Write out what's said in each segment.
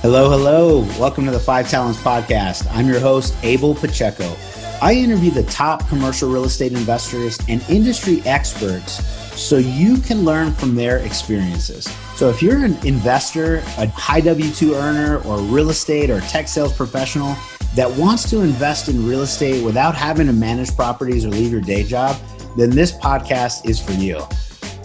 Hello, hello. Welcome to the Five Talents Podcast. I'm your host, Abel Pacheco. I interview the top commercial real estate investors and industry experts so you can learn from their experiences. So if you're an investor, a high W-2 earner, or real estate or tech sales professional that wants to invest in real estate without having to manage properties or leave your day job, then this podcast is for you.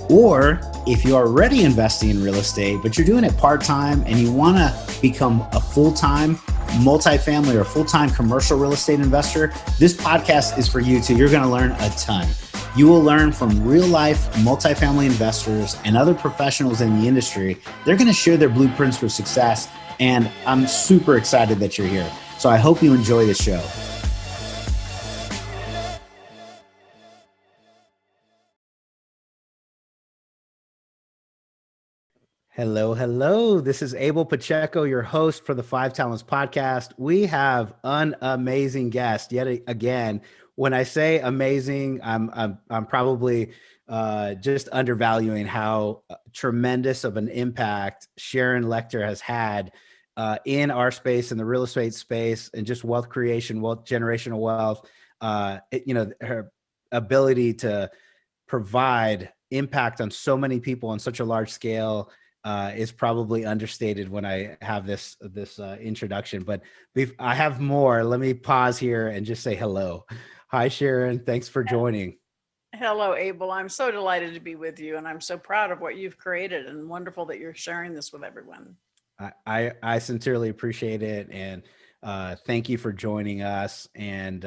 Or if you're already investing in real estate, but you're doing it part-time and you want to become a full-time multifamily or full-time commercial real estate investor, this podcast is for you too. You're going to learn a ton. You will learn from real-life multifamily investors and other professionals in the industry. They're going to share their blueprints for success, and I'm super excited that you're here. So I hope you enjoy the show. Hello, hello. This is Abel Pacheco, your host for the Five Talents Podcast. We have an amazing guest yet again. When I say amazing, I'm probably just undervaluing how tremendous of an impact Sharon Lechter has had in our space, in the real estate space, and just wealth creation, generational wealth. Her ability to provide impact on so many people on such a large scale is probably understated when I have this introduction, but I have more. Let me pause here and just say hello. Hi, Sharon. Thanks for joining. Hello, Abel. I'm so delighted to be with you, and I'm so proud of what you've created, and wonderful that you're sharing this with everyone. I sincerely appreciate it, and thank you for joining us. And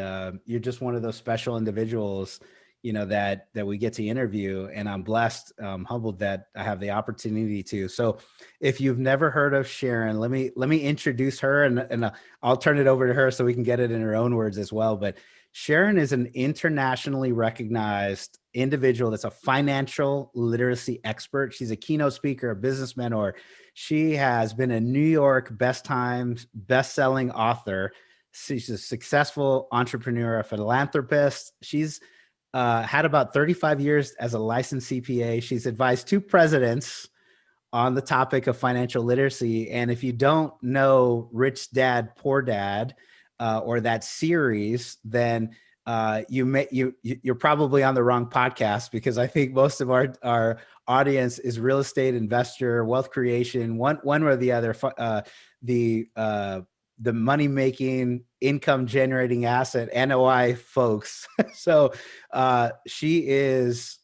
you're just one of those special individuals, that we get to interview, and I'm blessed, humbled that I have the opportunity to. So if you've never heard of Sharon, let me introduce her, and I'll turn it over to her so we can get it in her own words as well. But Sharon is an internationally recognized individual that's a financial literacy expert. She's a keynote speaker, a business mentor. She has been a New York best-selling author. She's a successful entrepreneur, a philanthropist. She's had about 35 years as a licensed CPA. She's advised 2 presidents on the topic of financial literacy. And if you don't know Rich Dad, Poor Dad, or that series, then you're probably on the wrong podcast, because I think most of our audience is real estate investor, wealth creation, one or the other, the money-making, income-generating asset, NOI folks. So she is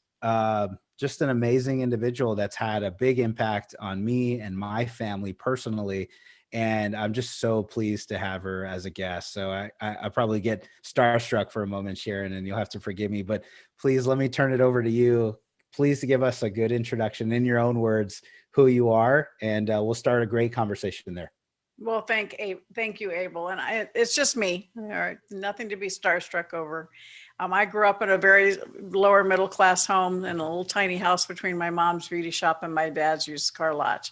just an amazing individual that's had a big impact on me and my family personally. And I'm just so pleased to have her as a guest. So I probably get starstruck for a moment, Sharon, and you'll have to forgive me. But please let me turn it over to you. Please give us a good introduction in your own words, who you are, and we'll start a great conversation there. Well, thank you, Abel. And it's just me. All right, nothing to be starstruck over. I grew up in a very lower middle class home in a little tiny house between my mom's beauty shop and my dad's used car lot.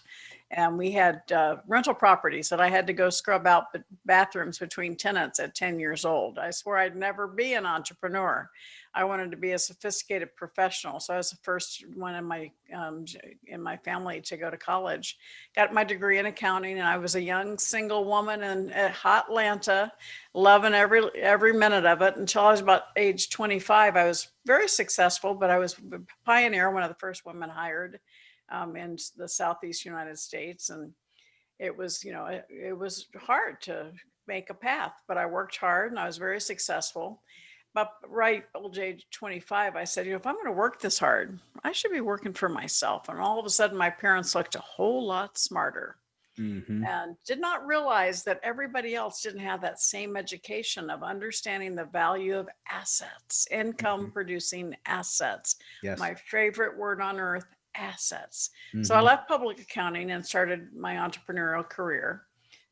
And we had rental properties that I had to go scrub out bathrooms between tenants at 10 years old. I swore I'd never be an entrepreneur. I wanted to be a sophisticated professional. So I was the first one in my family to go to college. Got my degree in accounting, and I was a young single woman in hot Atlanta, loving every minute of it until I was about age 25. I was very successful, but I was a pioneer, one of the first women hired in the Southeast United States. And it was, it was hard to make a path, but I worked hard and I was very successful. But right old age 25, I said, if I'm going to work this hard, I should be working for myself. And all of a sudden, my parents looked a whole lot smarter. Mm-hmm. And did not realize that everybody else didn't have that same education of understanding the value of assets, income producing assets. Yes. My favorite word on earth, assets. Mm-hmm. So I left public accounting and started my entrepreneurial career.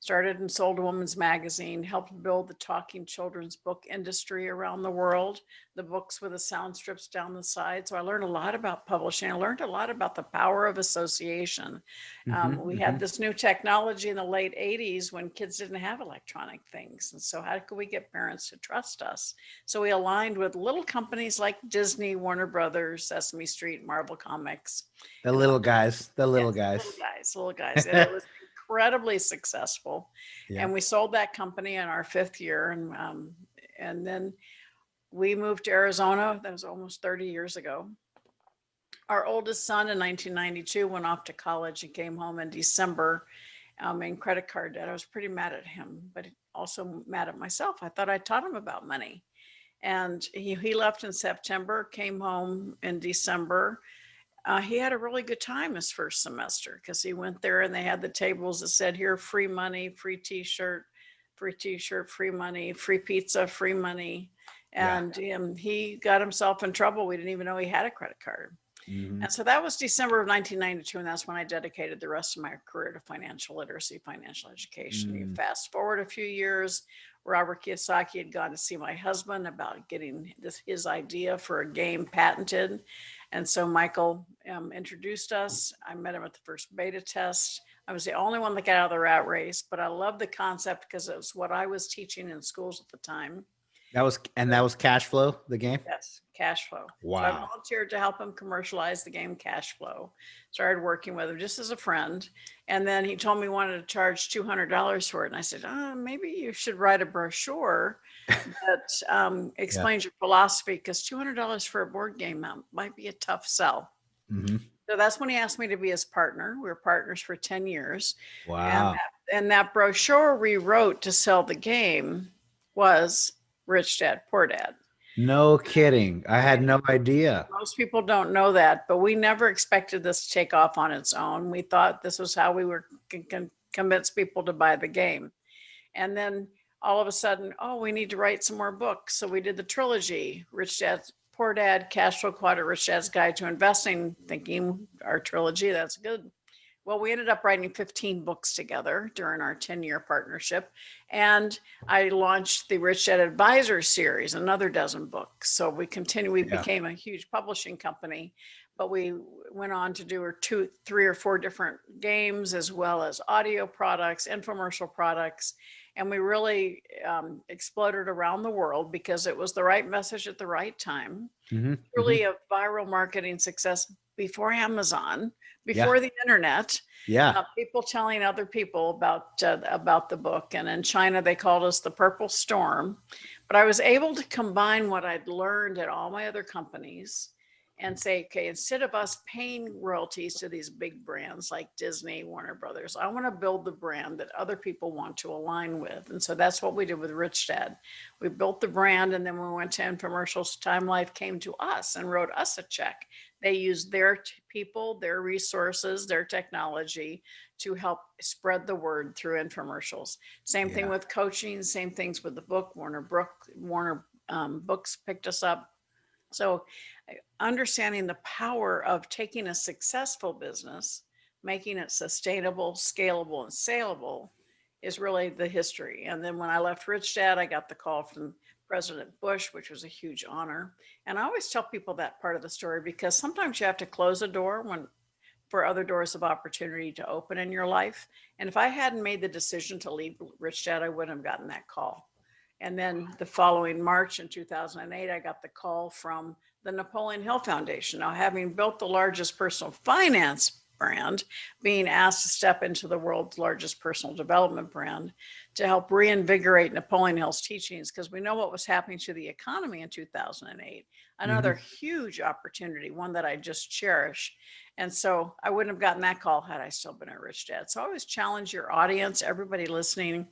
Started and sold a woman's magazine, helped build the talking children's book industry around the world, the books with the sound strips down the side. So I learned a lot about publishing. I learned a lot about the power of association. We had this new technology in the late 80s when kids didn't have electronic things. And so how could we get parents to trust us? So we aligned with little companies like Disney, Warner Brothers, Sesame Street, Marvel Comics. The little guys. Little guys. And it was incredibly successful. Yeah. And we sold that company in our 5th year. And then we moved to Arizona. That was almost 30 years ago. Our oldest son in 1992 went off to college and came home in December in credit card debt. I was pretty mad at him, but also mad at myself. I thought I taught him about money. And he left in September, came home in December. He had a really good time his first semester because he went there and they had the tables that said, here, free money, free t-shirt, free money, free pizza, free money. Yeah. And he got himself in trouble. We didn't even know he had a credit card. Mhm. And so that was December of 1992. And that's when I dedicated the rest of my career to financial literacy, financial education. You fast forward a few years, Robert Kiyosaki had gone to see my husband about getting his idea for a game patented. And so Michael introduced us. I met him at the first beta test. I was the only one that got out of the rat race, but I loved the concept because it was what I was teaching in schools at the time. That was Cash Flow, the game? Yes, Cash Flow. Wow. So I volunteered to help him commercialize the game Cash Flow. Started working with him just as a friend. And then he told me he wanted to charge $200 for it. And I said, maybe you should write a brochure that explains your philosophy, because $200 for a board game might be a tough sell. Mhm. So that's when he asked me to be his partner. We were partners for 10 years. Wow. And that brochure we wrote to sell the game was Rich Dad, Poor Dad. No kidding. I had no idea. Most people don't know that, but we never expected this to take off on its own. We thought this was how we were convince people to buy the game. And then all of a sudden, we need to write some more books. So we did the trilogy, Rich Dad, Poor Dad, Cash Flow Quadrant, Rich Dad's Guide to Investing, thinking our trilogy, that's good. Well, we ended up writing 15 books together during our 10-year partnership. And I launched the Rich Dad Advisor series, another dozen books. So we became a huge publishing company, but we went on to do 2, 3, or 4 different games, as well as audio products, infomercial products. And we really exploded around the world because it was the right message at the right time. Really a viral marketing success before Amazon, before the internet. Yeah. People telling other people about the book. And in China, they called us the Purple Storm. But I was able to combine what I'd learned at all my other companies and say, okay, instead of us paying royalties to these big brands like Disney, Warner Brothers, I want to build the brand that other people want to align with. And so that's what we did with Rich Dad. We built the brand, and then we went to infomercials. Time Life came to us and wrote us a check. They used their people, their resources, their technology to help spread the word through infomercials. Same thing with coaching, same things with the book. Warner Books picked us up. So understanding the power of taking a successful business, making it sustainable, scalable, and saleable is really the history. And then when I left Rich Dad, I got the call from President Bush, which was a huge honor. And I always tell people that part of the story, because sometimes you have to close a door for other doors of opportunity to open in your life. And if I hadn't made the decision to leave Rich Dad, I wouldn't have gotten that call. And then the following March in 2008, I got the call from the Napoleon Hill Foundation. Now, having built the largest personal finance brand, being asked to step into the world's largest personal development brand to help reinvigorate Napoleon Hill's teachings, because we know what was happening to the economy in 2008. Another huge opportunity, one that I just cherish. And so I wouldn't have gotten that call had I still been at Rich Dad. So I always challenge your audience, everybody listening.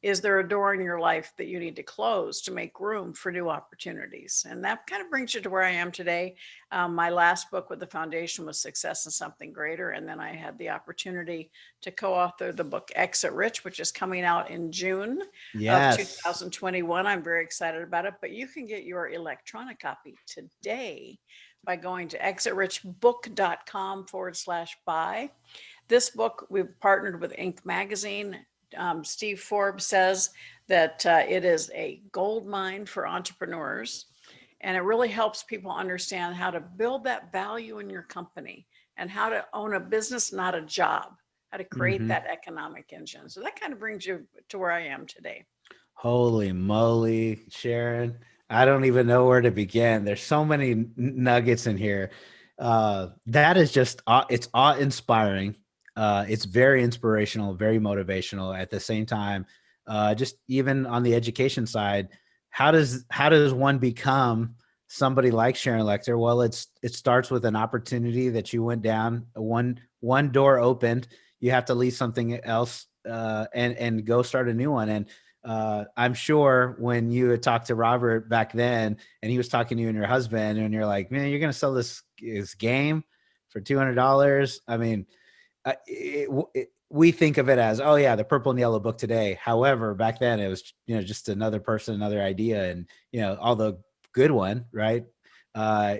Is there a door in your life that you need to close to make room for new opportunities? And that kind of brings you to where I am today. My last book with the foundation was Success and Something Greater. And then I had the opportunity to co-author the book Exit Rich, which is coming out in June of 2021. I'm very excited about it. But you can get your electronic copy today by going to exitrichbook.com/buy. This book, we've partnered with Inc. Magazine. Steve Forbes says that it is a gold mine for entrepreneurs, and it really helps people understand how to build that value in your company and how to own a business, not a job, how to create that economic engine. So that kind of brings you to where I am today. Holy moly, Sharon. I don't even know where to begin. There's so many nuggets in here. That is just, it's awe-inspiring. It's very inspirational, very motivational. At the same time, just even on the education side, how does one become somebody like Sharon Lechter? Well, it starts with an opportunity that you went down, one door opened. You have to leave something else and go start a new one. And I'm sure when you had talked to Robert back then, and he was talking to you and your husband, and you're like, man, you're going to sell this game for $200. I mean, we think of it as, oh yeah, the purple and yellow book today. However, back then it was, just another person, another idea, and although good one, right?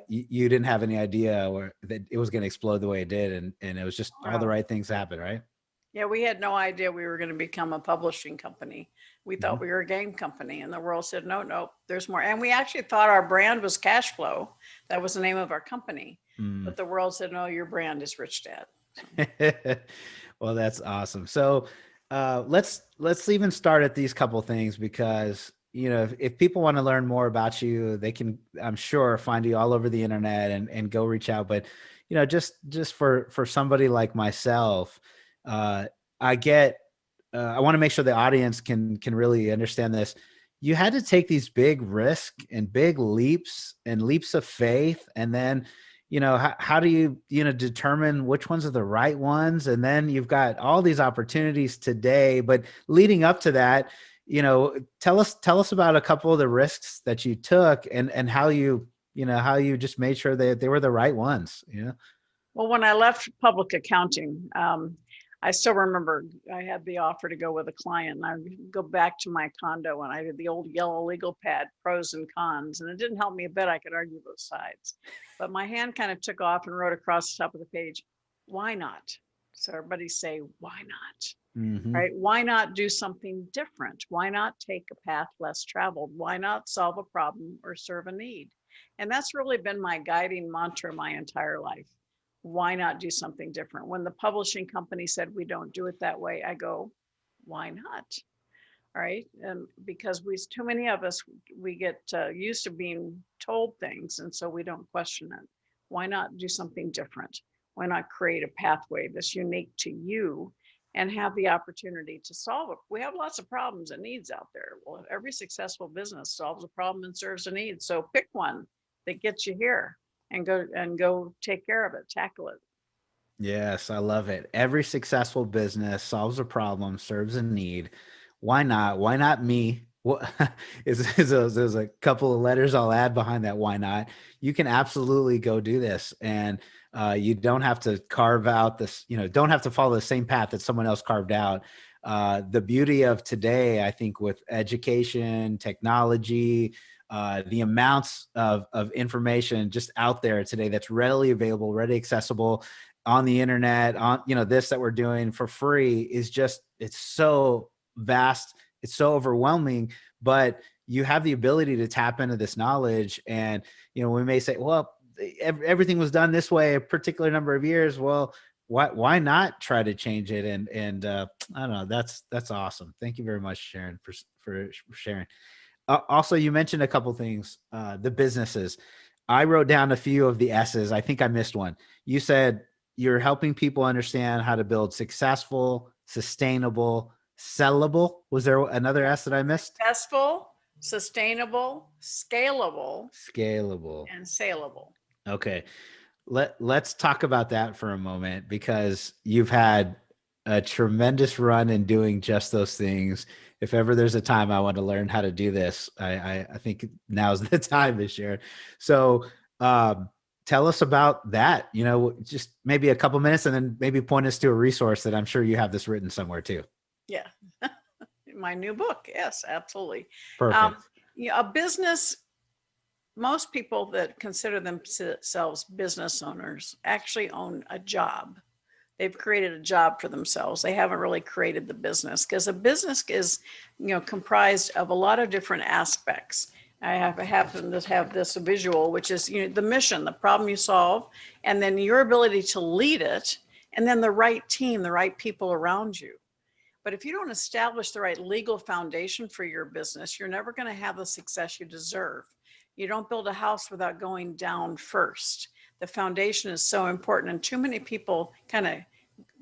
You didn't have any idea that it was going to explode the way it did, and it was just all the Wow. right things happen, right? Yeah, we had no idea we were going to become a publishing company. We Mhm. thought we were a game company, and the world said, no, no, there's more. And we actually thought our brand was Cash Flow. That was the name of our company. Mm. But the world said, no, your brand is Rich Dad. Well, that's awesome. So let's even start at these couple things, because if people want to learn more about you, they can, I'm sure, find you all over the internet and go reach out. But just for somebody like myself, uh, I get I want to make sure the audience can really understand this. You had to take these big risks and big leaps and leaps of faith, and then how do you determine which ones are the right ones? And then you've got all these opportunities today, but leading up to that, tell us about a couple of the risks that you took, and how you just made sure that they were the right ones. Well, when I left public accounting, I still remember I had the offer to go with a client, and I would go back to my condo, and I did the old yellow legal pad, pros and cons, and it didn't help me a bit. I could argue both sides, but my hand kind of took off and wrote across the top of the page, "Why not?" So everybody say, "Why not?" Hmm. Right? Why not do something different? Why not take a path less traveled? Why not solve a problem or serve a need? And that's really been my guiding mantra my entire life. Why not do something different? When the publishing company said we don't do it that way, I go, why not? Right? And because too many of us, we get used to being told things, and so we don't question it. Why not do something different? Why not create a pathway that's unique to you and have the opportunity to solve it? We have lots of problems and needs out there. Well, every successful business solves a problem and serves a need. So pick one that gets you here and go take care of it, tackle it. Yes, I love it. Every successful business solves a problem, serves a need. Why not? Why not me? What there's a couple of letters I'll add behind that. Why not? You can absolutely go do this, and you don't have to carve out this. Don't have to follow the same path that someone else carved out. The beauty of today, I think, with education, technology, the amounts of information just out there today that's readily available, readily accessible on the internet, on this that we're doing for free, is just, it's so vast, it's so overwhelming. But you have the ability to tap into this knowledge, and we may say, well, everything was done this way a particular number of years. Well, why not try to change it? And I don't know, that's awesome. Thank you very much, Sharon, for sharing. Also, you mentioned a couple things. The businesses. I wrote down a few of the S's. I think I missed one. You said you're helping people understand how to build successful, sustainable, sellable. Was there another Yeah. S that I missed? Successful, sustainable, scalable, Scalable. and saleable. Okay. Let's talk about that for a moment, because you've had a tremendous run in doing just those things. If ever there's a time I want to learn how to do this, I think now's the time this year. So tell us about that, just maybe a couple minutes, and then maybe point us to a resource that I'm sure you have this written somewhere too. Yeah. My new book. Yes, absolutely. Um, Perfect. a business, most people that consider themselves business owners actually own a job. They've created a job for themselves. They haven't really created the business, because a business is, comprised of a lot of different aspects. I happen to have this visual, which is, the mission, the problem you solve, and then your ability to lead it, and then the right team, the right people around you. But if you don't establish the right legal foundation for your business, you're never going to have the success you deserve. You don't build a house without going down first. The foundation is so important, and too many people kind of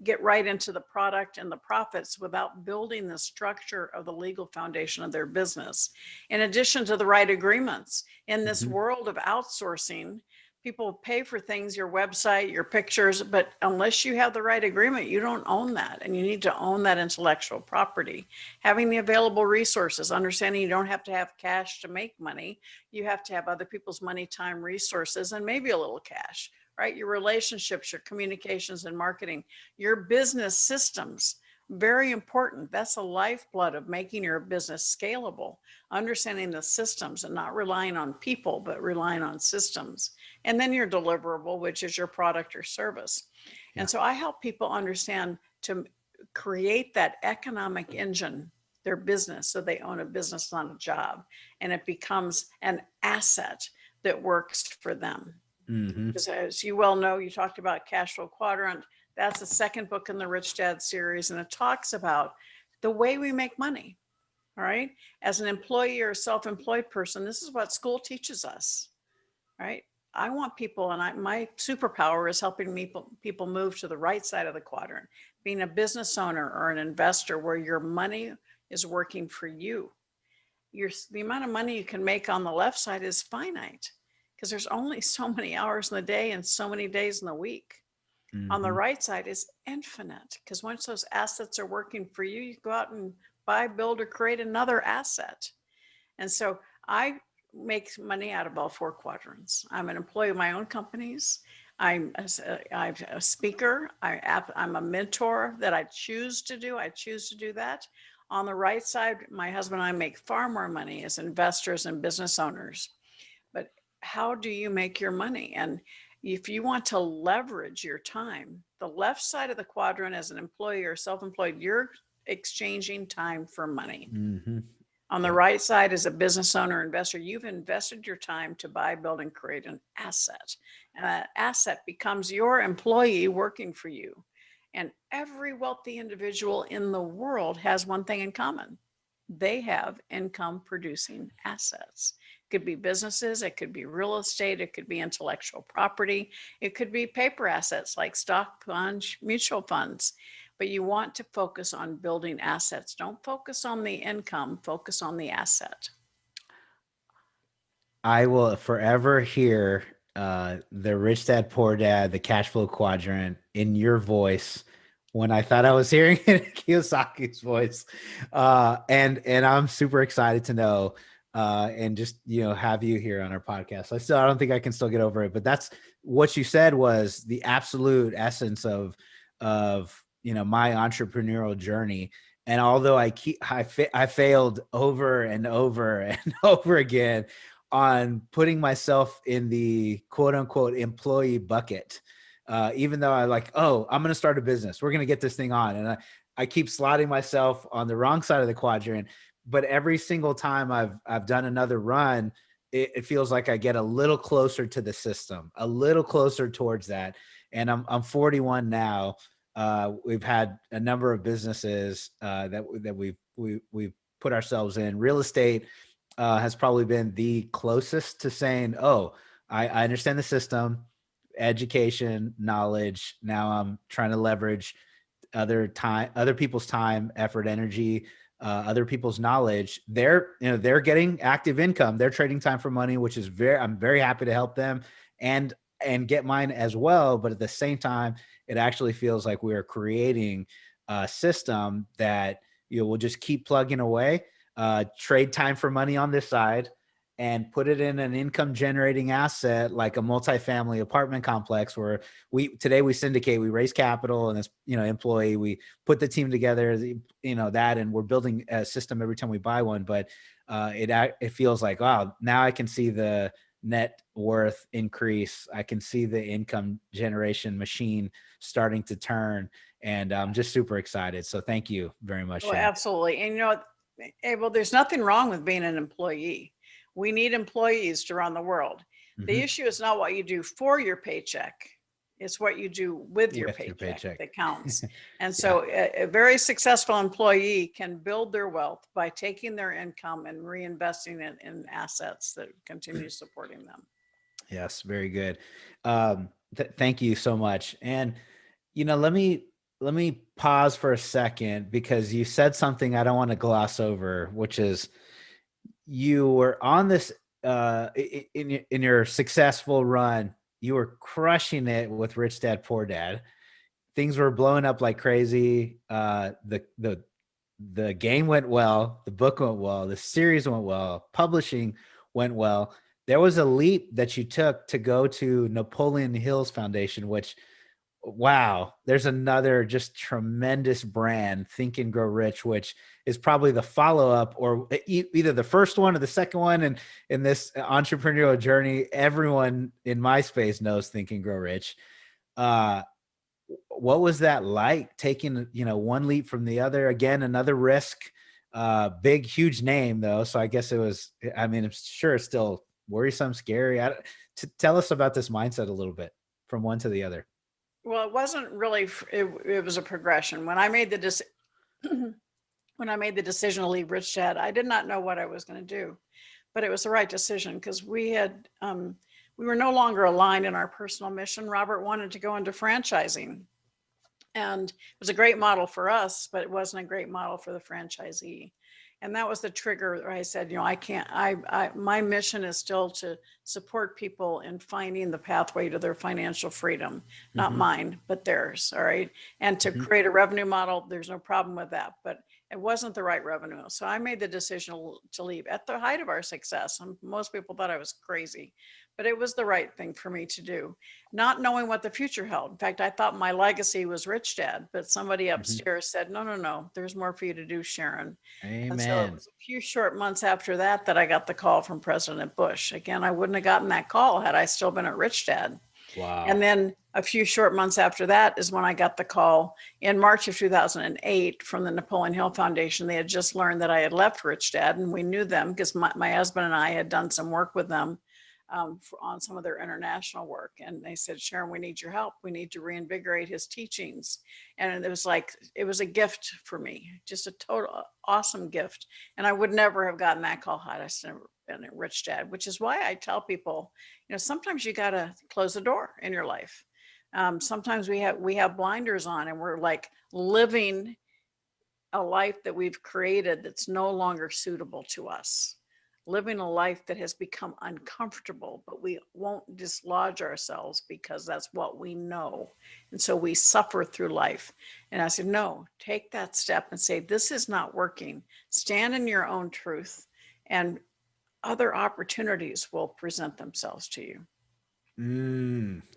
get right into the product and the profits without building the structure of the legal foundation of their business. In addition to the right agreements, in this Mhm. world of outsourcing, people pay for things, your website, your pictures, but unless you have the right agreement, you don't own that. And you need to own that intellectual property. Having the available resources, understanding you don't have to have cash to make money. You have to have other people's money, time, resources, and maybe a little cash, right? Your relationships, your communications and marketing, your business systems, very important. That's the lifeblood of making your business scalable, understanding the systems and not relying on people, but relying on systems. And then your deliverable, which is your product or service. Yeah. And so I help people understand to create that economic engine, their business, so they own a business, not a job, and it becomes an asset that works for them. Mhm. Because as you well know, you talked about cash flow quadrant. That's the second book in the Rich Dad series, and it talks about the way we make money. All right. As an employee or a self-employed person, this is what school teaches us, right? I want people, and my superpower is helping people move to the right side of the quadrant, being a business owner or an investor where your money is working for you. The amount of money you can make on the left side is finite because there's only so many hours in the day and so many days in the week. On the Mhm. right side is infinite because once those assets are working for you, you go out and buy, build, or create another asset. And so I make money out of all four quadrants. I'm an employee of my own companies. I'm a speaker. I'm a mentor that I choose to do. I choose to do that. On the right side, my husband and I make far more money as investors and business owners. But how do you make your money? And if you want to leverage your time, the left side of the quadrant as an employee or self-employed, you're exchanging time for money. Mhm. On the Yeah. right side, as a business owner, investor, you've invested your time to buy, build, and create an asset. And that asset becomes your employee working for you. And every wealthy individual in the world has one thing in common. They have income producing assets. It could be businesses, it could be real estate, it could be intellectual property, it could be paper assets like stock funds, mutual funds. But you want to focus on building assets. Don't focus on the income, focus on the asset. I will forever hear the Rich Dad Poor Dad, the cash flow quadrant in your voice when I thought I was hearing it in Kiyosaki's voice. And I'm super excited to know and just have you here on our podcast. I don't think I can still get over it, but that's what you said was the absolute essence of my entrepreneurial journey. And although I failed over and over and over again on putting myself in the quote unquote employee bucket. Even though I'm going to start a business. We're going to get this thing on. And I keep slotting myself on the wrong side of the quadrant. But every single time I've done another run, it feels like I get a little closer to the system, a little closer towards that. And I'm 41 now. We've had a number of businesses that we've put ourselves in. Real estate has probably been the closest to saying, oh, I understand the system, education, knowledge. Now I'm trying to leverage other people's time, effort, energy, other people's knowledge. They're getting active income. They're trading time for money, which is I'm very happy to help them and get mine as well. But at the same time, it actually feels like we are creating a system that will just keep plugging away, trade time for money on this side, and put it in an income generating asset like a multifamily apartment complex where today we syndicate, we raise capital, and this employee, we put the team together, and we're building a system every time we buy one. But it feels like, wow, now I can see the net worth increase. I can see the income generation machine starting to turn, and I'm just super excited. So thank you very much, Oh, Sharon. absolutely. And Abel, there's nothing wrong with being an employee. We need employees to run the world. The Mhm. issue is not what you do for your paycheck. It's what you do with your With your paycheck paycheck. that counts. And Yeah. so a very successful employee can build their wealth by taking their income and reinvesting it in assets that continue supporting them. Yes, very good. Thank you so much. And let me let me pause for a second because you said something I don't want to gloss over, which is you were on this in your successful run, you were crushing it with Rich Dad Poor Dad. Things were blowing up like crazy. The game went well, the book went well, the series went well, publishing went well. There was a leap that you took to go to Napoleon Hill's Foundation, which, wow, there's another just tremendous brand, Think and Grow Rich, which is probably the follow-up or either the first one or the second one. And in this entrepreneurial journey, everyone in my space knows Think and Grow Rich. What was that like, taking, one leap from the other? Again, another risk, big, huge name though. So I guess I'm sure it's still worrisome, scary. Tell us about this mindset a little bit from one to the other. Well, it wasn't really, it was a progression. When I made the decision to leave Rich Dad, I did not know what I was going to do, but it was the right decision because we were no longer aligned in our personal mission. Robert wanted to go into franchising, and it was a great model for us, but it wasn't a great model for the franchisee. And that was the trigger where I said, my mission is still to support people in finding the pathway to their financial freedom, not mine, but theirs. All right. And to create a revenue model, there's no problem with that, but it wasn't the right revenue. So I made the decision to leave at the height of our success. And most people thought I was crazy, but it was the right thing for me to do, not knowing what the future held. In fact, I thought my legacy was Rich Dad, but somebody upstairs said, no, there's more for you to do, Sharon. Amen. And so it was a few short months after that I got the call from President Bush. Again, I wouldn't have gotten that call had I still been at Rich Dad. Wow. And then a few short months after that is when I got the call in March of 2008 from the Napoleon Hill Foundation. They had just learned that I had left Rich Dad, and we knew them because my husband and I had done some work with them on some of their international work. And they said, Sharon, we need your help. We need to reinvigorate his teachings. And it was a gift for me, just a total awesome gift. And I would never have gotten that call had I never been a Rich Dad, which is why I tell people, sometimes you got to close the door in your life. Sometimes we have blinders on and we're like living a life that we've created that's no longer suitable to us. Living a life that has become uncomfortable, but we won't dislodge ourselves because that's what we know. And so we suffer through life. And I said, no, take that step and say, this is not working. Stand in your own truth, and other opportunities will present themselves to you.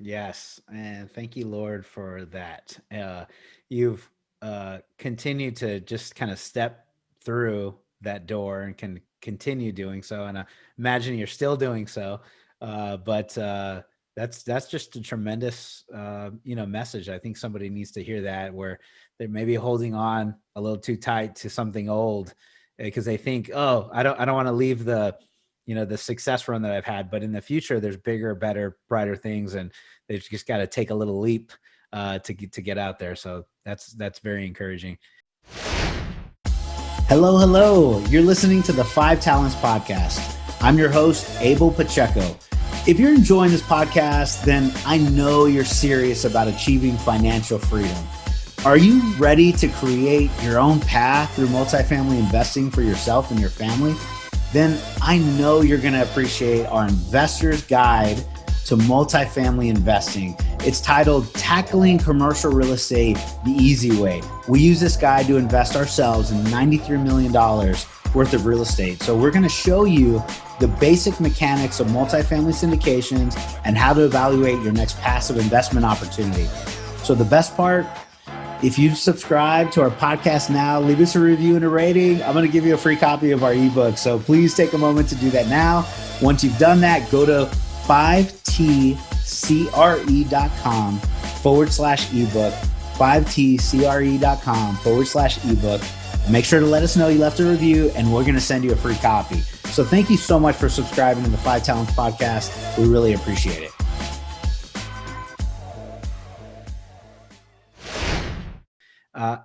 Yes. And thank you, Lord, for that. You've continued to just kind of step through that door and can continue doing so. And I imagine you're still doing so. But that's just a tremendous, message. I think somebody needs to hear that, where they're maybe holding on a little too tight to something old because they think, oh, I don't want to leave the success run that I've had, but in the future, there's bigger, better, brighter things. And they've just got to take a little leap to get out there. So that's very encouraging. Hello. You're listening to the 5 Talents Podcast. I'm your host, Abel Pacheco. If you're enjoying this podcast, then I know you're serious about achieving financial freedom. Are you ready to create your own path through multifamily investing for yourself and your family? Then I know you're going to appreciate our Investor's Guide to Multifamily Investing. It's titled Tackling Commercial Real Estate the Easy Way. We use this guide to invest ourselves in $93 million worth of real estate. So we're going to show you the basic mechanics of multifamily syndications and how to evaluate your next passive investment opportunity. So the best part, if you subscribe to our podcast now, leave us a review and a rating. I'm going to give you a free copy of our ebook. So please take a moment to do that now. Once you've done that, go to 5tcre.com/ebook, 5tcre.com/ebook. Make sure to let us know you left a review, and we're going to send you a free copy. So thank you so much for subscribing to the 5 Talents Podcast. We really appreciate it.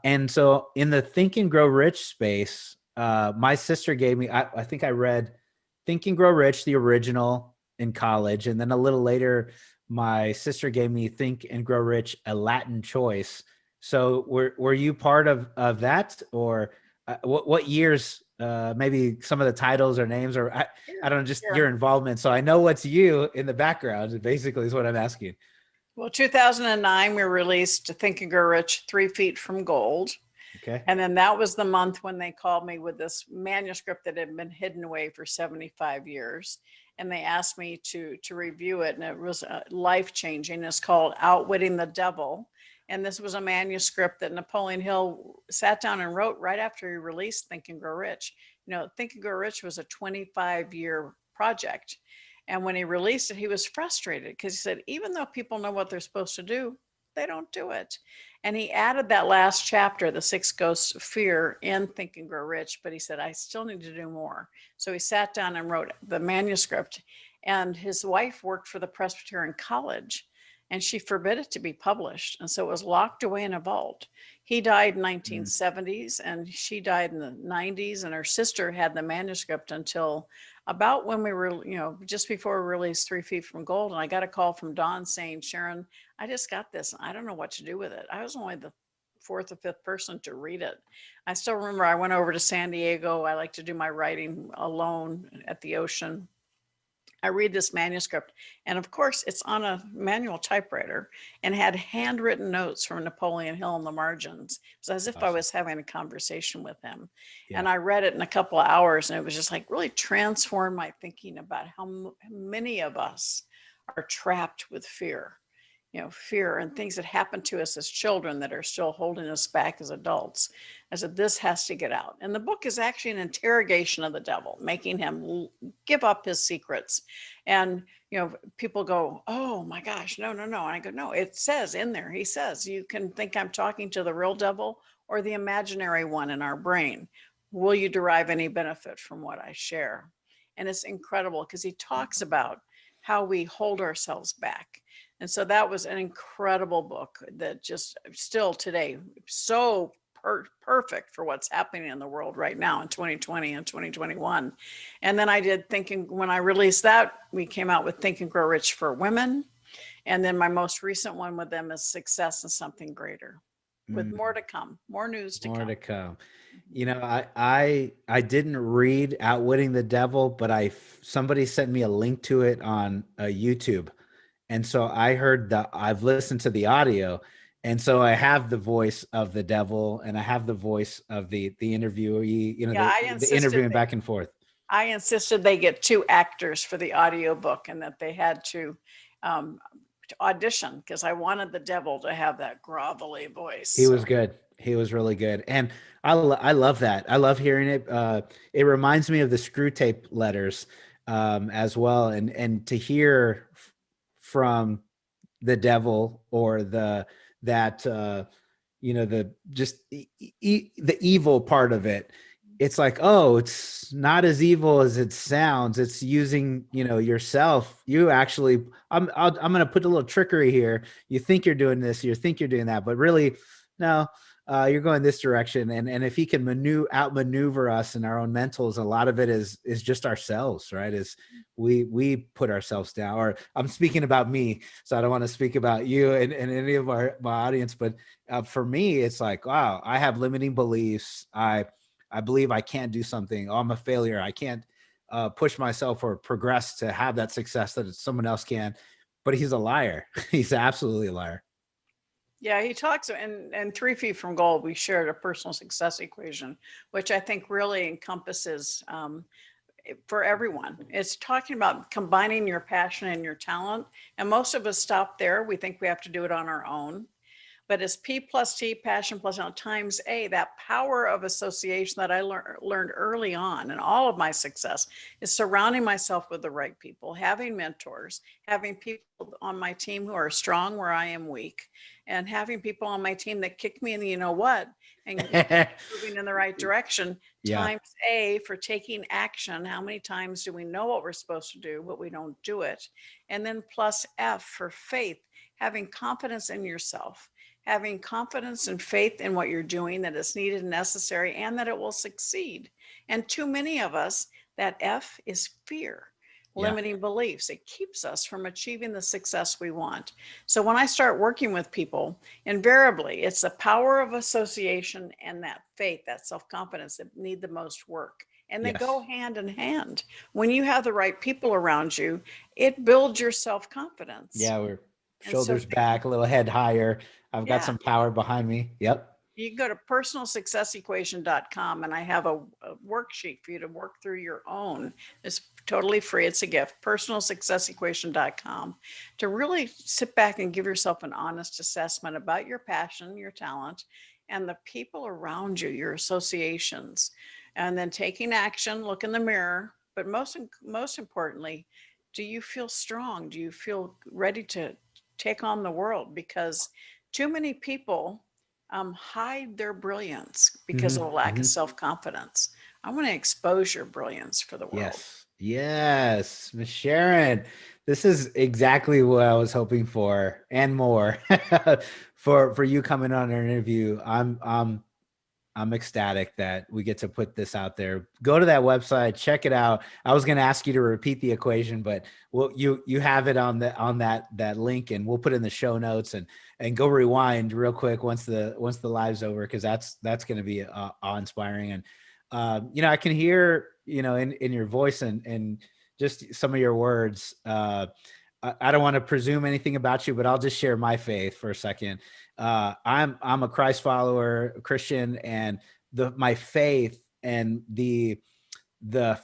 And so in the Think and Grow Rich space, my sister gave me, I think I read Think and Grow Rich, the original, in college. And then a little later, my sister gave me Think and Grow Rich, a Latin choice. So were you part of that, or what years? Maybe some of the titles or names, or I Sure, don't know, just your sure. involvement. So I know what's you in the background. Basically, is what I'm asking. Well, 2009, we released Think and Grow Rich, 3 Feet from Gold. Okay. And then that was the month when they called me with this manuscript that had been hidden away for 75 years. And they asked me to review it. And it was life changing. It's called Outwitting the Devil. And this was a manuscript that Napoleon Hill sat down and wrote right after he released Think and Grow Rich. Think and Grow Rich was a 25-year project. And when he released it, he was frustrated because he said, even though people know what they're supposed to do, they don't do it. And he added that last chapter, The Six Ghosts of Fear, in Think and Grow Rich, but he said, I still need to do more. So he sat down and wrote the manuscript. And his wife worked for the Presbyterian College, and she forbid it to be published. And so it was locked away in a vault. He died in Mm. 1970s, and she died in the 90s, and her sister had the manuscript until about when we were, just before we released 3 Feet from Gold. And I got a call from Dawn saying, Sharon, I just got this. I don't know what to do with it. I was only the fourth or fifth person to read it. I still remember I went over to San Diego. I like to do my writing alone at the ocean. I read this manuscript, and of course, it's on a manual typewriter and had handwritten notes from Napoleon Hill in the margins. It was as if I Awesome. was having a conversation with him. Yeah. And I read it in a couple of hours, and it was just like really transformed my thinking about how many of us are trapped with fear. Fear and things that happen to us as children that are still holding us back as adults. I said, this has to get out. And the book is actually an interrogation of the devil, making him give up his secrets. And, people go, oh my gosh, no, no, no. And I go, no, it says in there, he says, you can think I'm talking to the real devil or the imaginary one in our brain. Will you derive any benefit from what I share? And it's incredible because he talks about how we hold ourselves back. And so that was an incredible book that just still today, so perfect for what's happening in the world right now in 2020 and 2021. And then I did thinking, when I released that, we came out with Think and Grow Rich for Women. And then my most recent one with them is Success and Something Greater, with Mm. more to come, more news to More come. to come. Mhm. I didn't read Outwitting the Devil, but somebody sent me a link to it on YouTube. And so I've listened to the audio. And so I have the voice of the devil, and I have the voice of the interviewee, Yeah, the interviewing back and forth. I insisted they get two actors for the audiobook and that they had um, to audition because I wanted the devil to have that grovelly voice. He was So good. He was really good. And I love that. I love hearing it. It reminds me of the Screw Tape letters as well. And to hear from the devil, or that the just the evil part of it, it's like, oh, it's not as evil as it sounds. It's using yourself. You actually, I'm going to put a little trickery here. You think you're doing this, you think you're doing that, but really no. You're going this direction. And if he can outmaneuver us in our own mentals, a lot of it is just ourselves, right? Is we put ourselves down. Or I'm speaking about me, so I don't want to speak about you and any of my audience. But for me, it's like, wow, I have limiting beliefs. I believe I can't do something. Oh, I'm a failure. I can't push myself or progress to have that success that someone else can. But he's a liar. He's absolutely a liar. yeah, he talks in 3 Feet from Gold. We shared a personal success equation, which I think really encompasses for everyone. It's talking about combining your passion and your talent. And most of us stop there. We think we have to do it on our own. But it's P plus T, passion plus talent, times A. That power of association that I learned early on, and all of my success is surrounding myself with the right people, having mentors, having people on my team who are strong where I am weak, and having people on my team that kick me in the you know what and moving in the right direction. Yeah. Times A for taking action. How many times do we know what we're supposed to do, but we don't do it? And then plus F for faith, having confidence in yourself, having confidence and faith in what you're doing, that it's needed and necessary, and that it will succeed. And too many of us, that F is fear. Yeah. limiting beliefs. It keeps us from achieving the success we want. So when I start working with people, invariably it's the power of association and that faith, that self-confidence that need the most work. And they go Yes. hand in hand. When you have the right people around you, it builds your self-confidence. Yeah. We're And so shoulders back, a little head higher. I've got yeah, some power behind me. Yep. you can go to personalsuccessequation.com and I have a worksheet for you to work through your own. It's totally free. It's a gift. Personalsuccessequation.com to really sit back and give yourself an honest assessment about your passion, your talent, and the people around you, your associations, and then taking action, look in the mirror. But most importantly, do you feel strong? Do you feel ready to take on the world? Because too many people hide their brilliance because of a lack of Hmm. self confidence. I want to expose your brilliance for the world. Yes. Yes. Miss Sharon, this is exactly what I was hoping for and more for you coming on our interview. I'm ecstatic that we get to put this out there. Go to that website, check it out. I was going to ask you to repeat the equation, but you have it on that link, and we'll put it in the show notes, and go rewind real quick once the live's over, because that's going to be awe inspiring. And I can hear in your voice and just some of your words. I don't want to presume anything about you, but I'll just share my faith for a second. I'm a Christ follower, a Christian, and my faith and the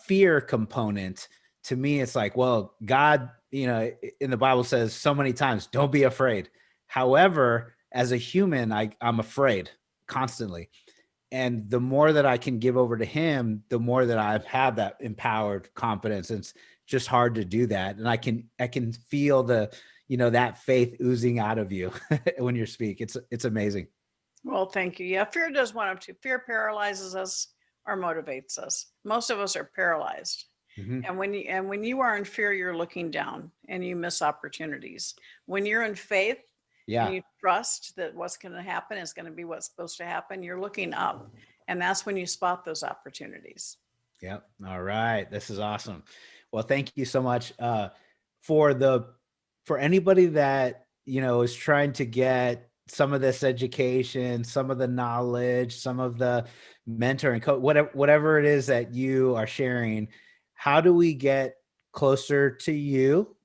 fear component, to me, it's like, well, God, in the Bible says so many times, don't be afraid. However, as a human, I'm afraid constantly. And the more that I can give over to him, the more that I've had that empowered confidence. And it's just hard to do that. And I can feel that faith oozing out of you when you speak. It's amazing. Well, thank you. Yeah, fear does one of two. Fear paralyzes us or motivates us. Most of us are paralyzed. Mm-hmm. And when you are in fear, you're looking down and you miss opportunities. When you're in faith and Yeah. you trust that what's going to happen is going to be what's supposed to happen, you're looking up. And that's when you spot those opportunities. Yep. All right. This is awesome. Well, thank you so much. For the for anybody that is trying to get some of this education, some of the knowledge, some of the mentoring, whatever it is that you are sharing, how do we get closer to you?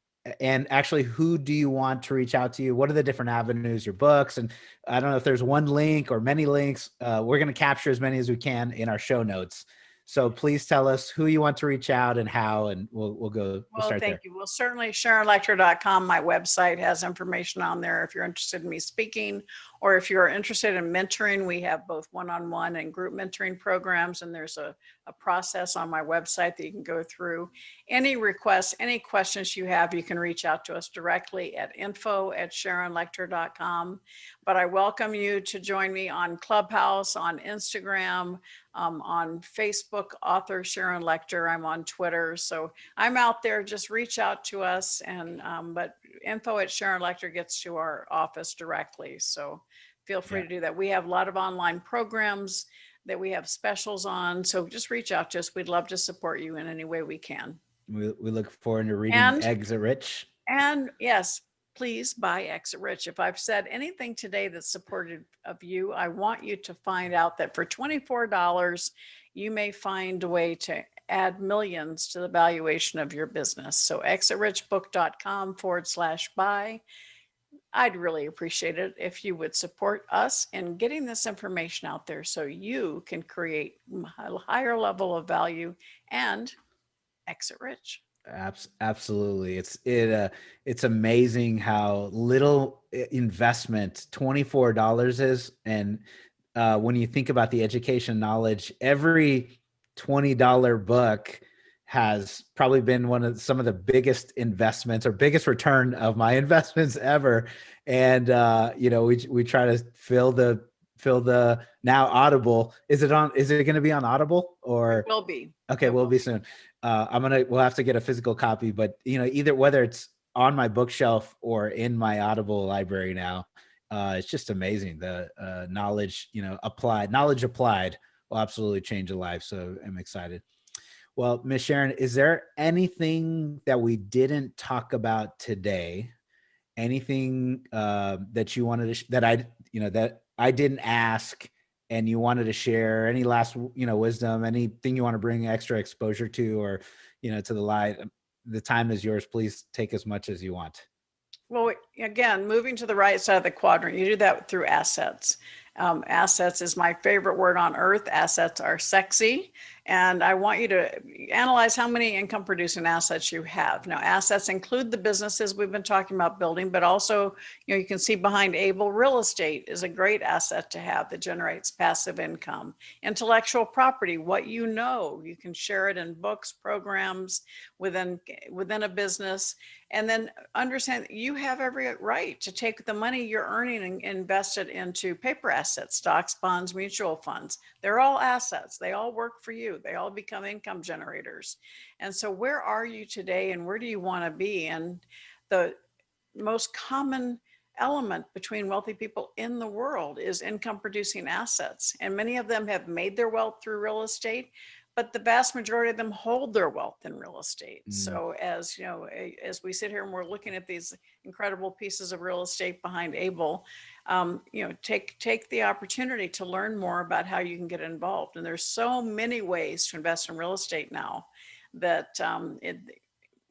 And actually, who do you want to reach out to you? What are the different avenues, your books? And I don't know if there's one link or many links. We're going to capture as many as we can in our show notes. So please tell us who you want to reach out and how, and we'll Well, start thank there. you. Well, certainly SharonLechter.com, my website, has information on there if you're interested in me speaking, or if you're interested in mentoring. We have both one-on-one and group mentoring programs, and there's a process on my website that you can go through. Any requests, any questions you have, you can reach out to us directly at info@SharonLechter.com. But I welcome you to join me on Clubhouse, on Instagram, on Facebook, author Sharon Lechter. I'm on Twitter. So I'm out there. Just reach out to us, and but info@Sharon Lechter gets to our office directly. So feel free Yeah. to do that. We have a lot of online programs that we have specials on. So just reach out to us. We'd love to support you in any way we can. We look forward to reading And Eggs Are Rich. and yes, please buy Exit Rich. If I've said anything today that's supportive of you, I want you to find out that for $24, you may find a way to add millions to the valuation of your business. So exitrichbook.com/buy. I'd really appreciate it if you would support us in getting this information out there so you can create a higher level of value and exit rich. Absolutely. It's amazing how little investment $24 is. And when you think about the education knowledge, every $20 book has probably been some of the biggest investments or biggest return of my investments ever. And we try to fill the now Audible. Is it going to be on Audible It or? will be. Okay, It we'll will be be. soon. We'll have to get a physical copy, but either whether it's on my bookshelf or in my Audible library now, it's just amazing. The knowledge applied will absolutely change a life. So I'm excited. Well, Miss Sharon, is there anything that we didn't talk about today? Anything that you wanted to, that I didn't ask and you wanted to share? Any last, wisdom, anything you want to bring extra exposure to, or, to the light? The time is yours. Please take as much as you want. Well, again, moving to the right side of the quadrant, you do that through assets. Assets is my favorite word on earth. Assets are sexy. And I want you to analyze how many income producing assets you have. Now, assets include the businesses we've been talking about building, but also, you can see behind Abel, real estate is a great asset to have that generates passive income. Intellectual property, what you can share it in books, programs, within a business. And then understand that you have every right to take the money you're earning and invest it into paper assets, stocks, bonds, mutual funds. They're all assets. They all work for you. They all become income generators. And so where are you today and where do you want to be? And the most common element between wealthy people in the world is income producing assets. And many of them have made their wealth through real estate, but the vast majority of them hold their wealth in real estate. So as you know, as we sit here and we're looking at these incredible pieces of real estate behind Abel, take the opportunity to learn more about how you can get involved. And there's so many ways to invest in real estate now that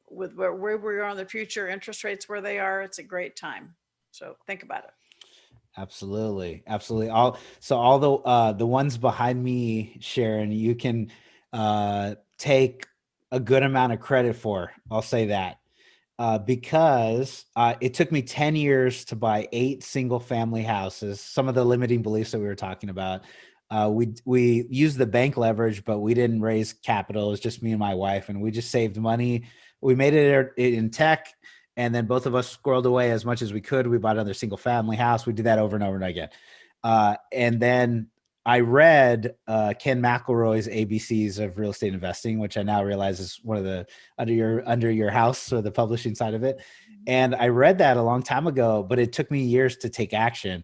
with where we are in the future, interest rates where they are, it's a great time. So think about it. Absolutely. Absolutely. All the ones behind me, Sharon, you can take a good amount of credit for. I'll say that. Because it took me 10 years to buy 8 single family houses. Some of the limiting beliefs that we were talking about. We used the bank leverage, but we didn't raise capital. It was just me and my wife, and we just saved money. We made it in tech, and then both of us squirreled away as much as we could. We bought another single family house. We did that over and over and again. And then I read Ken McElroy's ABCs of real estate investing, which I now realize is one of the under your house, or the publishing side of it. And I read that a long time ago, but it took me years to take action.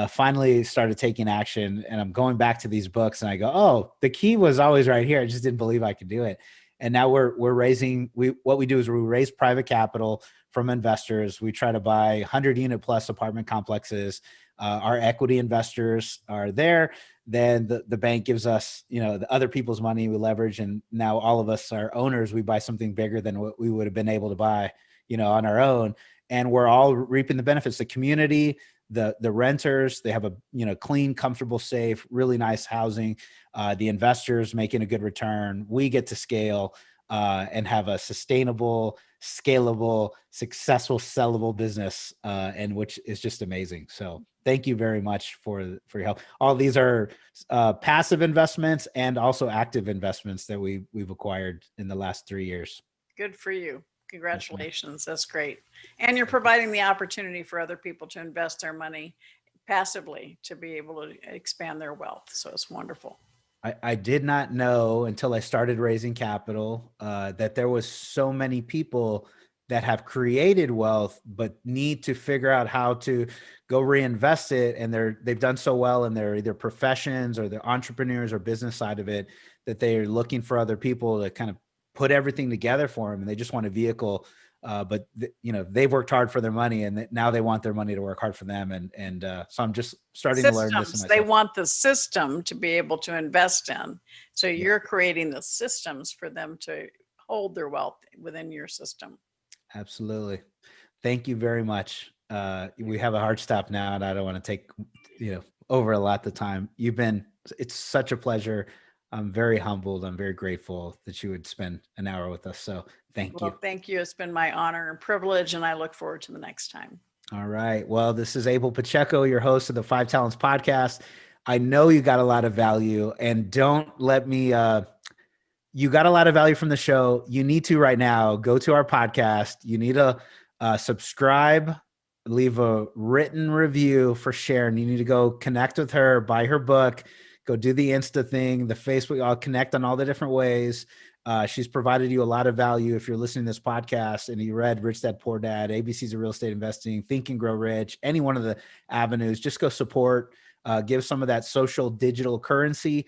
Finally started taking action, and I'm going back to these books and I go, oh, the key was always right here. I just didn't believe I could do it. And now we're raising, what we do is we raise private capital from investors. We try to buy 100 unit plus apartment complexes. Our equity investors are there. Then the bank gives us, the other people's money we leverage. And now all of us are owners. We buy something bigger than what we would have been able to buy, on our own. And we're all reaping the benefits. The community, the renters, they have a, clean, comfortable, safe, really nice housing. The investors making a good return. We get to scale and have a sustainable, scalable, successful, sellable business, and which is just amazing. So thank you very much for your help. All these are passive investments and also active investments that we've acquired in the last 3 years. Good for you. Congratulations. That's great. And you're providing the opportunity for other people to invest their money passively to be able to expand their wealth. So it's wonderful. I did not know until I started raising capital that there was so many people that have created wealth, but need to figure out how to go reinvest it. And they've done so well in their either professions or their entrepreneurs or business side of it, that they're looking for other people to kind of put everything together for them. And they just want a vehicle. But they've worked hard for their money, and now they want their money to work hard for them. And so I'm just starting to learn this. They want the system to be able to invest in. So you're creating the systems for them to hold their wealth within your system. Absolutely. Thank you very much. We have a hard stop now, and I don't want to take, over a lot of the time. It's such a pleasure. I'm very humbled. I'm very grateful that you would spend an hour with us. So thank you. Thank you. It's been my honor and privilege, and I look forward to the next time. All right. Well, this is Abel Pacheco, your host of the 5 Talents podcast. I know you got a lot of value, and don't let me, you got a lot of value from the show. You need to right now go to our podcast. You need to subscribe, leave a written review for Sharon. You need to go connect with her, buy her book, go do the Insta thing, the Facebook. I'll connect on all the different ways. She's provided you a lot of value. If you're listening to this podcast and you read Rich Dad Poor Dad, ABCs of Real Estate Investing, Think and Grow Rich, any one of the avenues, just go support, give some of that social digital currency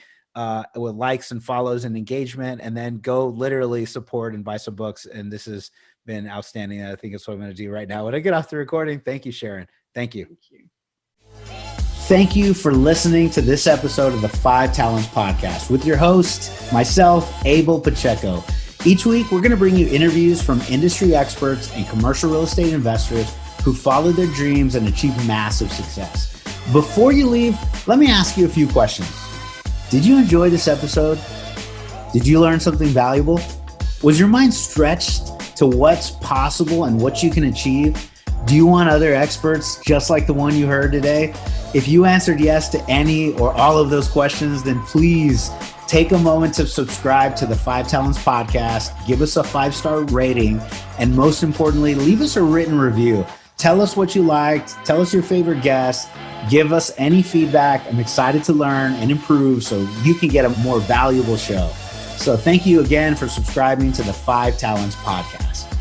with likes and follows and engagement, and then go literally support and buy some books. And this has been outstanding. I think it's what I'm going to do right now when I get off the recording. Thank you, Sharon. Thank you. Thank you. Thank you for listening to this episode of the 5 Talents Podcast with your host, myself, Abel Pacheco. Each week, we're going to bring you interviews from industry experts and commercial real estate investors who followed their dreams and achieved massive success. Before you leave, let me ask you a few questions. Did you enjoy this episode? Did you learn something valuable? Was your mind stretched to what's possible and what you can achieve? Do you want other experts just like the one you heard today? If you answered yes to any or all of those questions, then please take a moment to subscribe to the 5 Talents Podcast, give us a 5-star rating, and most importantly, leave us a written review. Tell us what you liked, tell us your favorite guest, give us any feedback. I'm excited to learn and improve so you can get a more valuable show. So thank you again for subscribing to the 5 Talents Podcast.